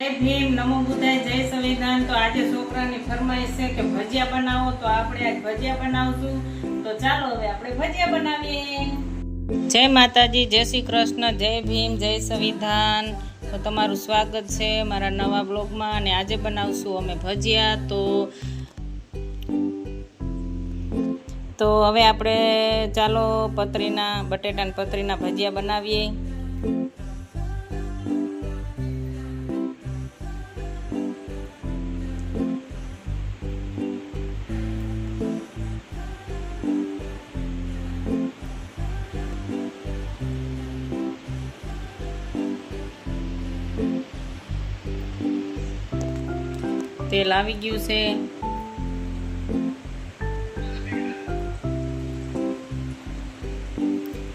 જય ભીમ, નમો બુદ્ધાય, જય સંવિધાન। તો આજે છોકરાની ફરમાઈશ છે કે ભજીયા બનાવો, તો આપણે આજ ભજીયા બનાવશું। તો ચાલો હવે આપણે ભજીયા બનાવીએ। જય માતાજી, જય શ્રી કૃષ્ણ, જય ભીમ, જય સંવિધાન। તો તમારું સ્વાગત છે મારા નવા બ્લોગમાં। અને આજે બનાવશું અમે ભજીયા। તો હવે આપણે ચાલો બટેટાના પતરીના ભજીયા બનાવીએ। તેલ આવી ગયું છે।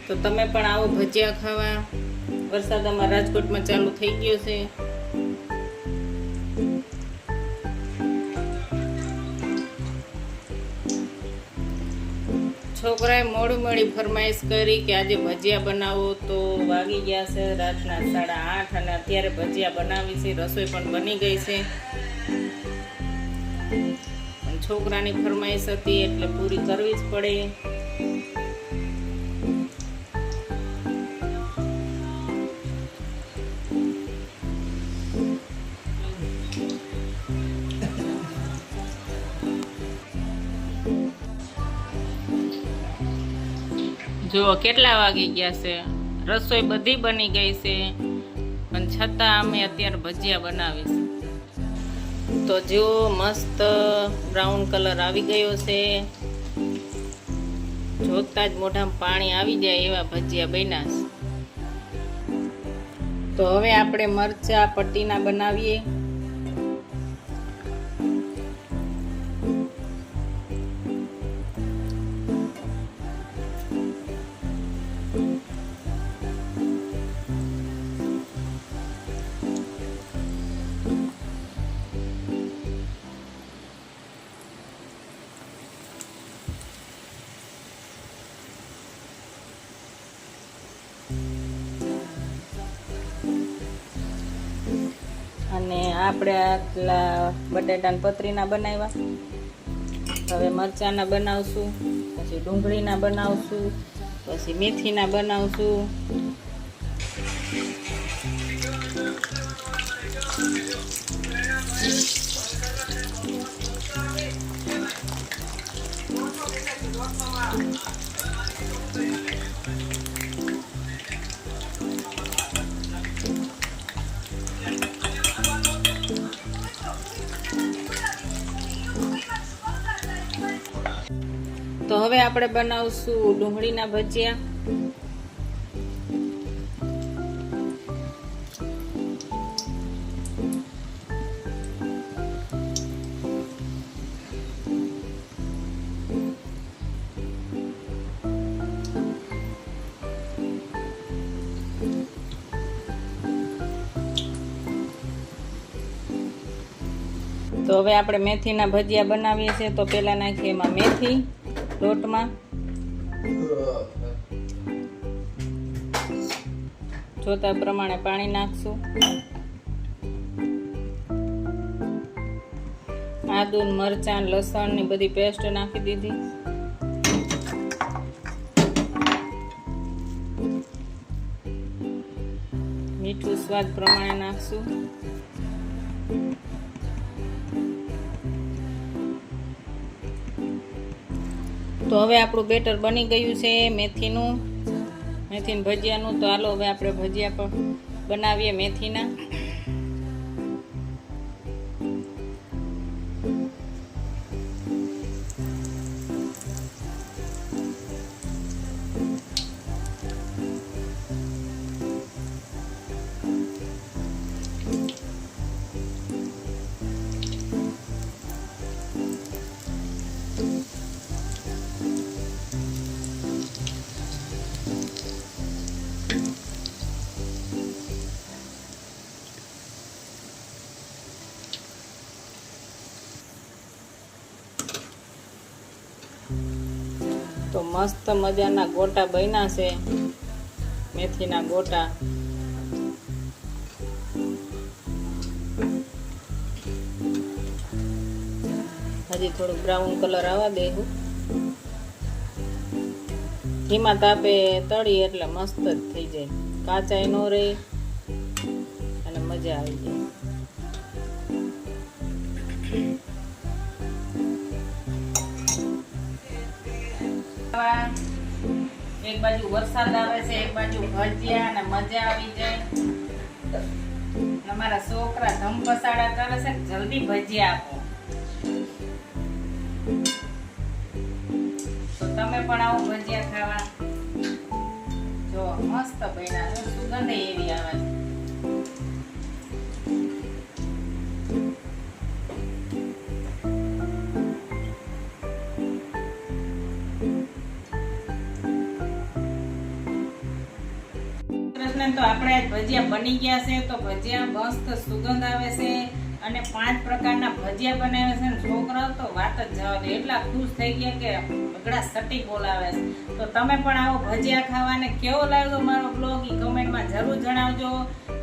તો તમે પણ આવો ભજીયા ખાવા। વરસાદ અમારા રાજકોટમાં ચાલુ થઈ ગયો છે। છોકરાએ મોડી ફરમાઈશ કરી કે આજે ભજીયા બનાવો। તો વાગી ગયા છે રાતના 8:30 અને અત્યારે ભજીયા બનાવી છે। રસોઈ પણ બની ગઈ છે, પણ છોકરાની ફરમાઈશ હતી એટલે પૂરી કરવી જ પડે। જો કેટલા વાગી ગયા છે, રસોઈ બધી બની ગઈ છે, પણ છતાં અમે અત્યારે ભજીયા બનાવીશું। તો જો મસ્ત બ્રાઉન કલર આવી ગયો છે, જોતા જ મોઢામાં પાણી આવી જાય એવા ભજીયા બન્યા છે। તો હવે આપણે મરચા પટ્ટીના બનાવીએ। અને આપણે આટલા બટેટાના પતરીના બનાવ્યા। હવે મરચાંના બનાવશું, પછી ડુંગળીના બનાવશું, પછી મેથીના બનાવશું। તો હવે આપણે બનાવશું ડુંગળીના ભજીયા। તો હવે આપણે મેથીના ભજીયા બનાવીએ છીએ। તો પહેલા નાખીએ એમાં મેથી લોટમાં, જોતા પ્રમાણે પાણી નાખશું। આદુ, મરચાં, લસણ ની બધી પેસ્ટ નાખી દીધી। મીઠું સ્વાદ પ્રમાણે નાખશું। તો હવે આપણું બેટર બની ગયું છે મેથીનું ભજીયાનું। તો હાલો હવે આપણે ભજીયા પણ બનાવીએ મેથીના। તો મસ્ત મજાના ગોટા બન્યા છે, મેથીના ગોટા। હજી થોડુંક બ્રાઉન કલર આવવા દેવું. ધીમા તાપે તળી એટલે મસ્ત જ થઈ જાય, કાચાઈ નો રહે અને મજા આવી જાય. એક બાજુ વરસાદ આવે છે, એક બાજુ ભજીયા અને મજા આવી જાય. અમારા છોકરા ધમપસાડા કરે છે, જલ્દી ભજીયા આપો. તો તમે પણ આવો ભજીયા ખાવા. જો મસ્ત બન્યા છે, સુગંધ એવી આવે છે. તો આપણે આજ ભજીયા બની ગયા છે. તો ભજીયા મસ્ત સુગંધ આવે છે અને 5 પ્રકારના ભજીયા બનાવે છે. છોકરાઓ તો વાત જ જવા દે, એટલા ખુશ થઈ ગયા કે બગડા સટી બોલાવે છે. તો તમે પણ આવો ભજીયા ખાવાને કેવો લાગ્યો મારો બ્લોગ ઈ કમેન્ટમાં જરૂર જણાવજો.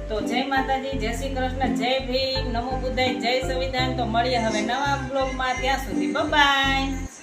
તો જય માતાજી, જય શ્રી કૃષ્ણ, જય ભીમ, નમો બુદ્ધાય, જય સંવિધાન. તો મળીએ હવે નવા બ્લોગમાં, ત્યાં સુધી બાય બાય.